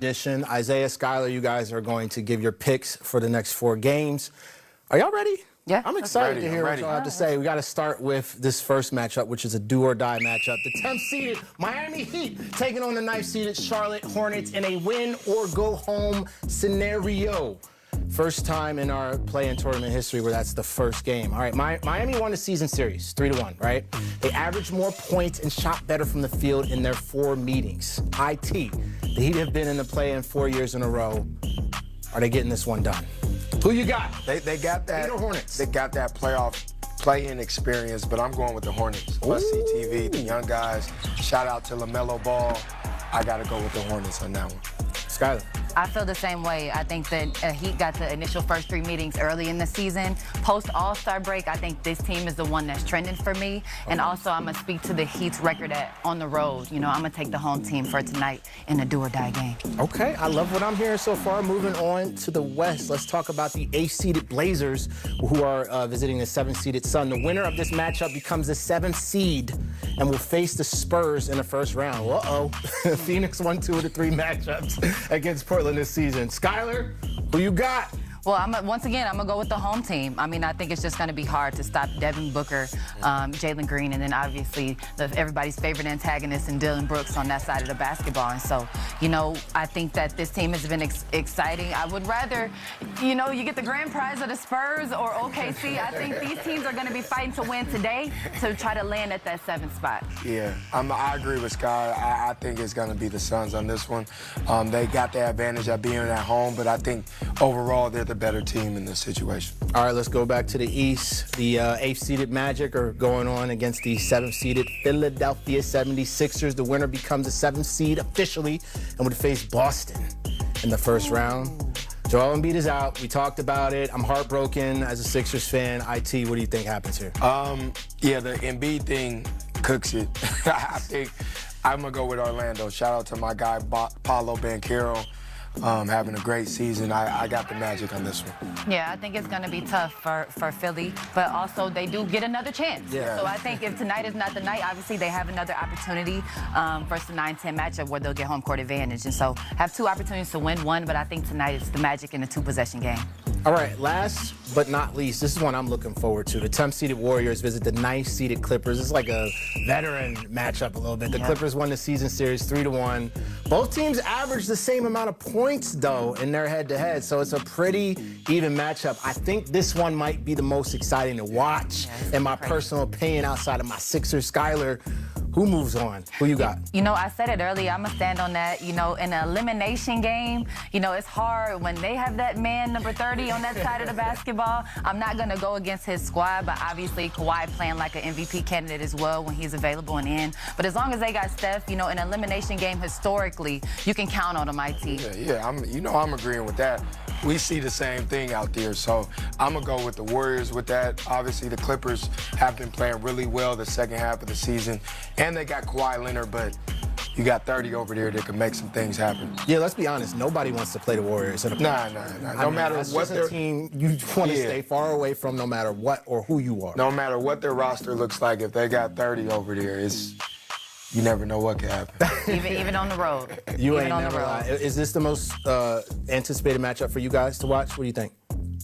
Edition. Isaiah, Skylar, you guys are going to give your picks for the next 4 games. Are y'all ready? Yeah. I'm excited to hear what y'all have to say. We got to start with this first matchup, which is a do-or-die matchup. The 10th-seeded Miami Heat taking on the 9th-seeded Charlotte Hornets in a win-or-go-home scenario. First time in our play-in tournament history where that's the first game. All right, Miami won the season series 3-1, right? They averaged more points and shot better from the field in their 4 meetings. The Heat have been in the play-in 4 years in a row. Are they getting this one done? Who you got? They got that. Heat or Hornets? They got that playoff play-in experience, but I'm going with the Hornets. Must-see TV, the young guys. Shout out to LaMelo Ball. I got to go with the Hornets on that one. Skylar. I feel the same way. I think that Heat got the initial first 3 meetings early in the season. Post All-Star break, I think this team is the one that's trending for me. And also, I'm going to speak to the Heat's record on the road. You know, I'm going to take the home team for tonight in a do-or-die game. Okay, I love what I'm hearing so far. Moving on to the West, let's talk about the 8th-seeded Blazers, who are visiting the 7th-seeded Sun. The winner of this matchup becomes the 7th seed and will face the Spurs in the first round. Uh-oh. Phoenix won 2 of the 3 matchups against Portland this season. Skylar, who you got? Well, once again, I'm going to go with the home team. I mean, I think it's just going to be hard to stop Devin Booker, Jalen Green, and then obviously everybody's favorite antagonist and Dylan Brooks on that side of the basketball. And so, you know, I think that this team has been exciting. I would rather, you know, you get the grand prize of the Spurs or OKC. I think these teams are going to be fighting to win today to try to land at that 7th spot. Yeah, I agree with Sky. I think it's going to be the Suns on this one. They got the advantage of being at home, but I think overall they're the better team in this situation. All right, let's go back to the East. The 8th-seeded Magic are going on against the 7th-seeded Philadelphia 76ers. The winner becomes the 7th seed officially and would face Boston in the first round. Joel Embiid is out. We talked about it. I'm heartbroken as a Sixers fan. IT, what do you think happens here? Yeah, the Embiid thing cooks it. I think I'm going to go with Orlando. Shout out to my guy, Paolo Banchero. Having a great season. I got the Magic on this one. Yeah, I think it's going to be tough for Philly, but also they do get another chance. Yeah. So I think if tonight is not the night, obviously they have another opportunity versus the 9-10 matchup where they'll get home court advantage. And so have 2 opportunities to win one, but I think tonight it's the Magic in a 2-possession game. All right, last but not least, this is one I'm looking forward to. The 10th-seeded Warriors visit the 9th-seeded Clippers. It's like a veteran matchup a little bit. The Clippers won the season series 3-1. Both teams averaged the same amount of points, though, in their head-to-head, so it's a pretty even matchup. I think this one might be the most exciting to watch, in my personal opinion, outside of my Sixers. Skylar, who moves on? Who you got? You know, I said it earlier. I'm going to stand on that. You know, in an elimination game, you know, it's hard when they have that man, number 30, on that side of the basketball. I'm not going to go against his squad, but obviously Kawhi playing like an MVP candidate as well when he's available and in. But as long as they got Steph, you know, in an elimination game, historically, you can count on them, IT. Yeah, I'm agreeing with that. We see the same thing out there, so I'm going to go with the Warriors with that. Obviously, the Clippers have been playing really well the second half of the season, and they got Kawhi Leonard, but you got 30 over there that can make some things happen. Yeah, let's be honest. Nobody wants to play the Warriors. Nah. No matter what their team you want to stay far away from, no matter what or who you are. No matter what their roster looks like, if they got 30 over there, you never know what could happen. even on the road. You ain't never lied. Is this the most anticipated matchup for you guys to watch? What do you think?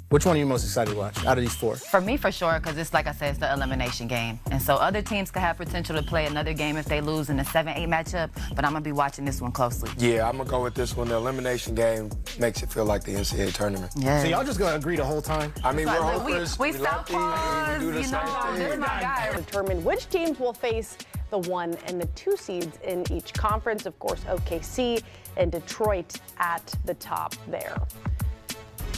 Which one are you most excited to watch out of these 4? For me, for sure, because it's, like I said, it's the elimination game. And so other teams could have potential to play another game if they lose in the 7-8 matchup, but I'm going to be watching this one closely. Yeah, I'm going to go with this one. The elimination game makes it feel like the NCAA tournament. Yeah. So y'all just going to agree the whole time? I mean, we're hopers. We southpaws, you know, this is my guy. Determine which teams will face the 1 and the 2 seeds in each conference. Of course, OKC and Detroit at the top there.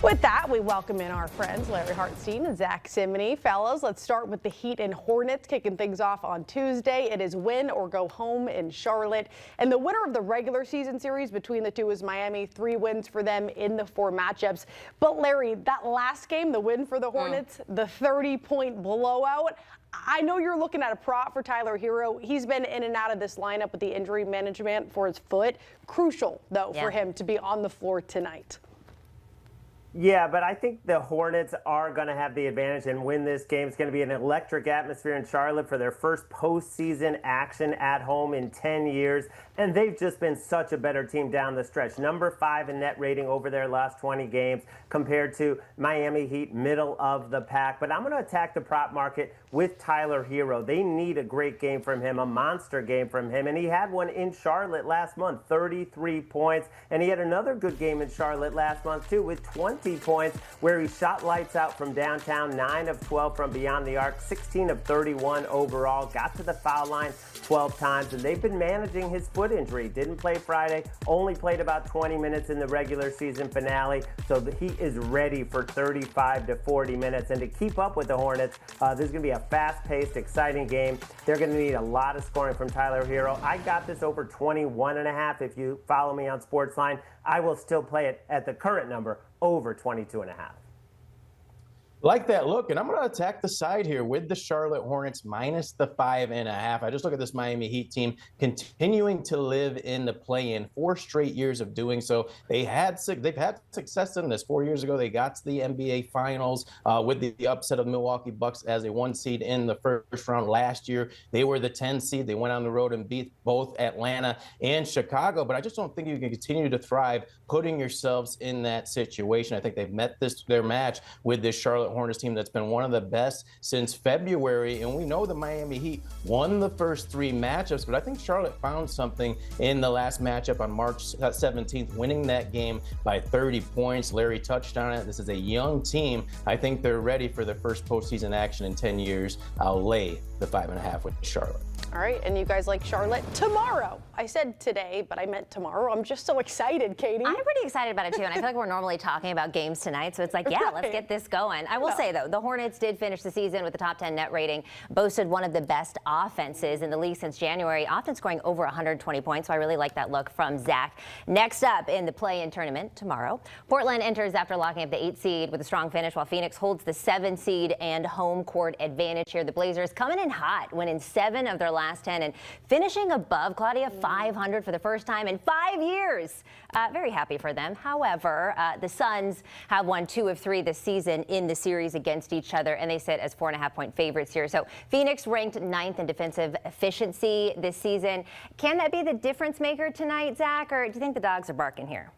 With that, we welcome in our friends Larry Hartstein and Zach Simony. Fellas, let's start with the Heat and Hornets kicking things off on Tuesday. It is win or go home in Charlotte. And the winner of the regular season series between the two is Miami. 3 wins for them in the 4 matchups. But Larry, that last game, the win for the Hornets, the 30-point blowout, I know you're looking at a prop for Tyler Hero. He's been in and out of this lineup with the injury management for his foot. Crucial, though, for him to be on the floor tonight. Yeah, but I think the Hornets are going to have the advantage and win this game. It's going to be an electric atmosphere in Charlotte for their first postseason action at home in 10 years. And they've just been such a better team down the stretch. Number 5 in net rating over their last 20 games compared to Miami Heat, middle of the pack. But I'm going to attack the prop market with Tyler Hero. They need a great game from him, a monster game from him. And he had one in Charlotte last month, 33 points. And he had another good game in Charlotte last month, too, with 20 points, where he shot lights out from downtown, 9 of 12 from beyond the arc, 16 of 31 overall, got to the foul line 12 times. And they've been managing his foot injury. Didn't play Friday, only played about 20 minutes in the regular season finale, so he is ready for 35 to 40 minutes. And to keep up with the Hornets, this is going to be a fast-paced, exciting game. They're going to need a lot of scoring from Tyler Hero. I got this over 21.5. If you follow me on Sportsline, I will still play it at the current number, over 22.5. Like that look, and I'm going to attack the side here with the Charlotte Hornets minus the 5.5. I just look at this Miami Heat team continuing to live in the play-in, 4 straight years of doing so. They've had success in this. 4 years ago, they got to the NBA Finals with the upset of Milwaukee Bucks as a 1 seed in the first round. Last year, they were the 10 seed. They went on the road and beat both Atlanta and Chicago. But I just don't think you can continue to thrive putting yourselves in that situation. I think they've met their match with this Charlotte Hornets team that's been one of the best since February, and we know the Miami Heat won the first 3 matchups, but I think Charlotte found something in the last matchup on March 17th, winning that game by 30 points. Larry touched on it. This is a young team. I think they're ready for their first postseason action in 10 years. I'll lay the 5.5 with Charlotte. All right, and you guys like Charlotte tomorrow. I said today, but I meant tomorrow. I'm just so excited, Katie. I'm pretty excited about it, too, and I feel like we're normally talking about games tonight, so it's like, yeah, let's get this going. I will say, though, the Hornets did finish the season with the top 10 net rating, boasted one of the best offenses in the league since January, often scoring over 120 points, so I really like that look from Zach. Next up in the play-in tournament tomorrow, Portland enters after locking up the 8 seed with a strong finish, while Phoenix holds the 7 seed and home court advantage here. The Blazers coming in hot, winning 7 of their last 10 and finishing above, Claudia, 500 for the first time in 5 years. Very happy for them. However, the Suns have won 2 of 3 this season in the series against each other, and they sit as 4.5-point favorites here. So Phoenix ranked 9th in defensive efficiency this season. Can that be the difference maker tonight, Zach, or do you think the dogs are barking here?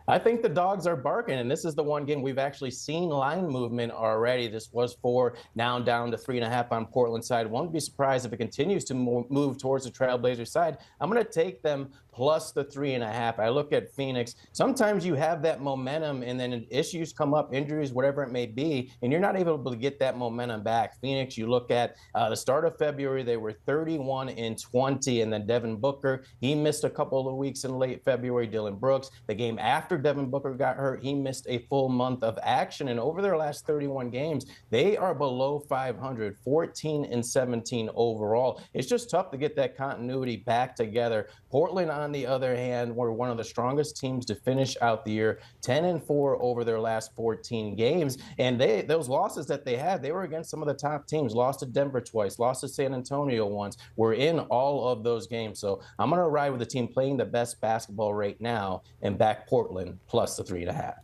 I think the dogs are barking, and this is the one game we've actually seen line movement already. This was 4, now down to 3.5 on Portland's side. Won't be surprised if it continues to move towards the Trailblazers side. I'm going to take them plus the 3.5. I look at Phoenix. Sometimes you have that momentum, and then issues come up, injuries, whatever it may be, and you're not able to get that momentum back. Phoenix, you look at the start of February, they were 31-20, and then Devin Booker, he missed a couple of weeks in late February. Dylan Brooks, the game after Devin Booker got hurt, he missed a full month of action, and over their last 31 games, they are below 500, 14-17 overall. It's just tough to get that continuity back together. Portland, on the other hand, were one of the strongest teams to finish out the year, 10-4 over their last 14 games. And those losses that they had, they were against some of the top teams. Lost to Denver twice, lost to San Antonio once. We're in all of those games. So I'm going to ride with the team playing the best basketball right now and back Portland plus the 3.5.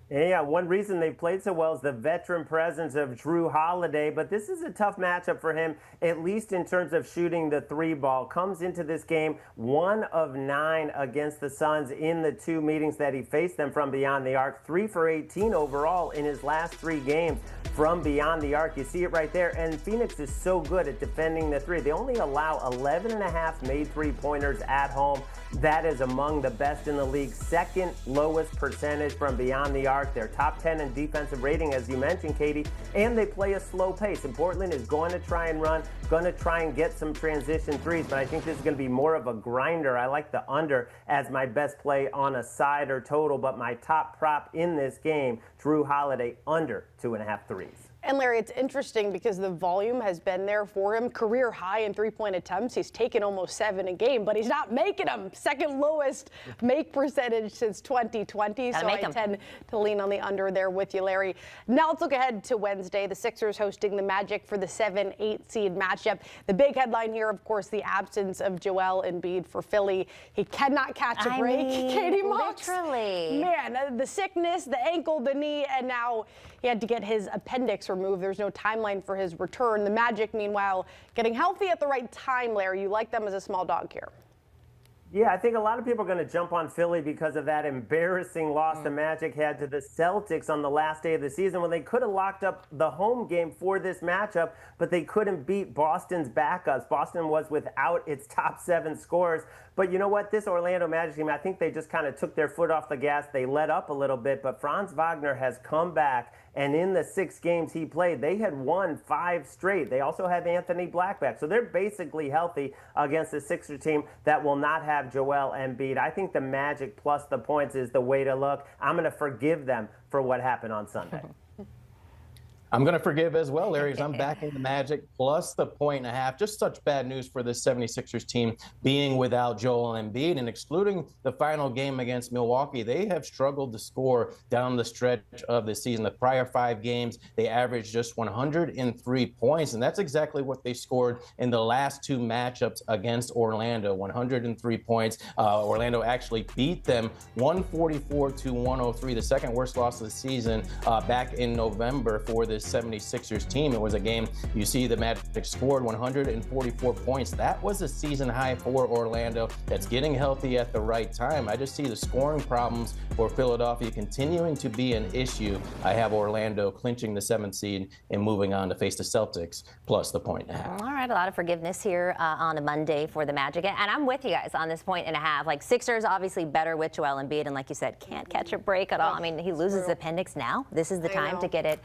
Yeah, one reason they played so well is the veteran presence of Drew Holiday, but this is a tough matchup for him, at least in terms of shooting the 3 ball. Comes into this game 1 of 9 against the Suns in the 2 meetings that he faced them from beyond the arc. 3 for 18 overall in his last 3 games from beyond the arc. You see it right there, and Phoenix is so good at defending the 3. They only allow 11.5 made 3-pointers at home. That is among the best in the league. 2nd lowest percentage from beyond the arc. They're top 10 in defensive rating, as you mentioned, Katie, and they play a slow pace. And Portland is going to try and run, going to try and get some transition 3s, but I think this is going to be more of a grinder. I like the under as my best play on a side or total, but my top prop in this game, Drew Holiday, under 2.5 threes. And Larry, it's interesting because the volume has been there for him. Career high in 3-point attempts. He's taken almost 7 a game, but he's not making them. 2nd lowest make percentage since 2020. So I tend to lean on the under there with you, Larry. Now let's look ahead to Wednesday. The Sixers hosting the Magic for the 7-8 seed matchup. The big headline here, of course, the absence of Joel Embiid for Philly. He cannot catch a break. Katie Mox. Literally. Man, the sickness, the ankle, the knee, and now he had to get his appendix removed. There's no timeline for his return. The Magic, meanwhile, getting healthy at the right time, Larry. You like them as a small dog here. Yeah, I think a lot of people are going to jump on Philly because of that embarrassing loss the Magic had to the Celtics on the last day of the season when they could have locked up the home game for this matchup, but they couldn't beat Boston's backups. Boston was without its top 7 scorers. But you know what? This Orlando Magic team, I think they just kind of took their foot off the gas. They let up a little bit, but Franz Wagner has come back. And in the 6 games he played, they had won 5 straight. They also have Anthony Black back. So they're basically healthy against the Sixers team that will not have Joel Embiid. I think the Magic plus the points is the way to look. I'm going to forgive them for what happened on Sunday. I'm going to forgive as well, Larry, as I'm backing the Magic plus the 1.5. Just such bad news for the 76ers team being without Joel Embiid and excluding the final game against Milwaukee. They have struggled to score down the stretch of the season. The prior 5 games, they averaged just 103 points, and that's exactly what they scored in the last 2 matchups against Orlando, 103 points. Orlando actually beat them 144-103, the second worst loss of the season back in November for the 76ers team. It was a game you see the Magic scored 144 points. That was a season high for Orlando. That's getting healthy at the right time. I just see the scoring problems for Philadelphia continuing to be an issue. I have Orlando clinching the 7th seed and moving on to face the Celtics plus the 1.5. All right, a lot of forgiveness here on a Monday for the Magic. And I'm with you guys on this 1.5. Like, Sixers obviously better with Joel Embiid, and like you said, can't catch a break at all. I mean, he loses his appendix now. This is the time to get it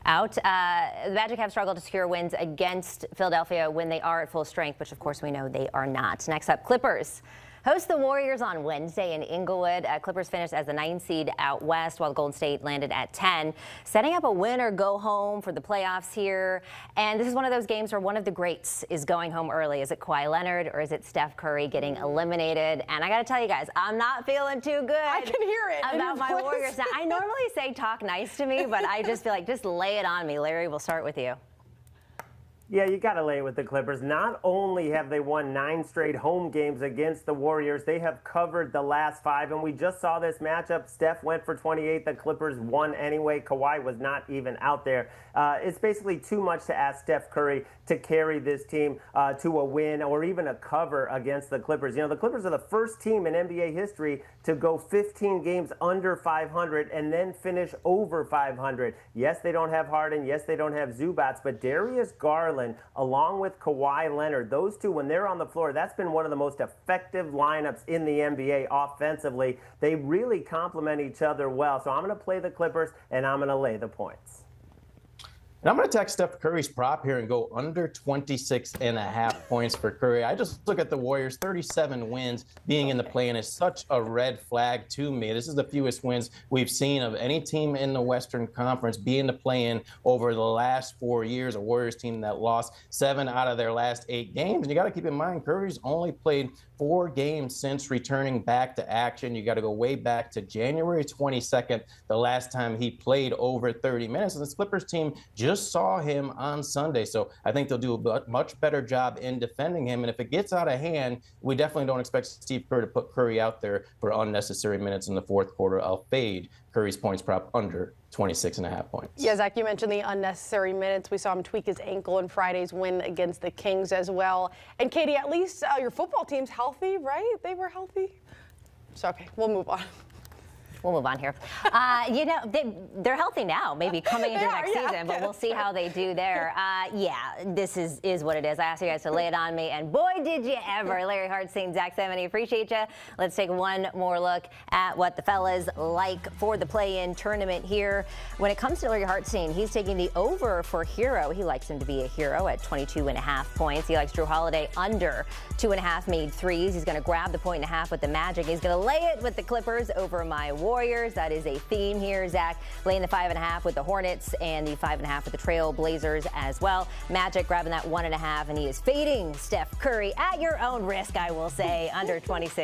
out. The Magic have struggled to secure wins against Philadelphia when they are at full strength, which of course we know they are not. Next up, Clippers host the Warriors on Wednesday in Inglewood. Clippers finished as the 9th seed out west, while Golden State landed at 10, setting up a win or go home for the playoffs here. And this is one of those games where one of the greats is going home early. Is it Kawhi Leonard or is it Steph Curry getting eliminated? And I got to tell you guys, I'm not feeling too good. I can hear it about my Warriors. Now, I normally say talk nice to me, but I just feel like just lay it on me. Larry, we'll start with you. Yeah, you got to lay it with the Clippers. Not only have they won 9 straight home games against the Warriors, they have covered the last 5. And we just saw this matchup. Steph went for 28. The Clippers won anyway. Kawhi was not even out there. It's basically too much to ask Steph Curry to carry this team to a win or even a cover against the Clippers. You know, the Clippers are the first team in NBA history to go 15 games under 500 and then finish over 500. Yes, they don't have Harden. Yes, they don't have Zubats, but Darius Garland, along with Kawhi Leonard, those two, when they're on the floor, that's been one of the most effective lineups in the NBA offensively. They really complement each other well. So I'm going to play the Clippers, and I'm going to lay the points. And I'm going to take Steph Curry's prop here and go under 26.5 points for Curry. I just look at the Warriors, 37 wins being in the play-in is such a red flag to me. This is the fewest wins we've seen of any team in the Western Conference be in the play-in over the last 4 years. A Warriors team that lost 7 out of their last 8 games. And you got to keep in mind, Curry's only played 4 games since returning back to action. You got to go way back to January 22nd, the last time he played over 30 minutes. And this Clippers team just saw him on Sunday. So I think they'll do a much better job in defending him. And if it gets out of hand, we definitely don't expect Steve Kerr to put Curry out there for unnecessary minutes in the 4th quarter. I'll fade Curry's points prop under 26.5 points. Yeah, Zach, you mentioned the unnecessary minutes. We saw him tweak his ankle in Friday's win against the Kings as well. And Katie, at least your football team's healthy, right? They were healthy. So, okay, we'll move on. We'll move on here. You know, they're healthy now, maybe coming into next season, but we'll see how they do there. Yeah, this is what it is. I asked you guys to lay it on me, and boy, did you ever. Larry Hartstein, Zach Semeny, appreciate you. Let's take one more look at what the fellas like for the play-in tournament here. When it comes to Larry Hartstein, he's taking the over for Hero. He likes him to be a hero at 22.5 points. He likes Drew Holiday under 2.5 made threes. He's going to grab the 1.5 with the Magic. He's going to lay it with the Clippers over my Warriors. That is a theme here. Zach laying the 5.5 with the Hornets and the 5.5 with the Trail Blazers as well. Magic grabbing that 1.5, and he is fading Steph Curry at your own risk, I will say, under 26.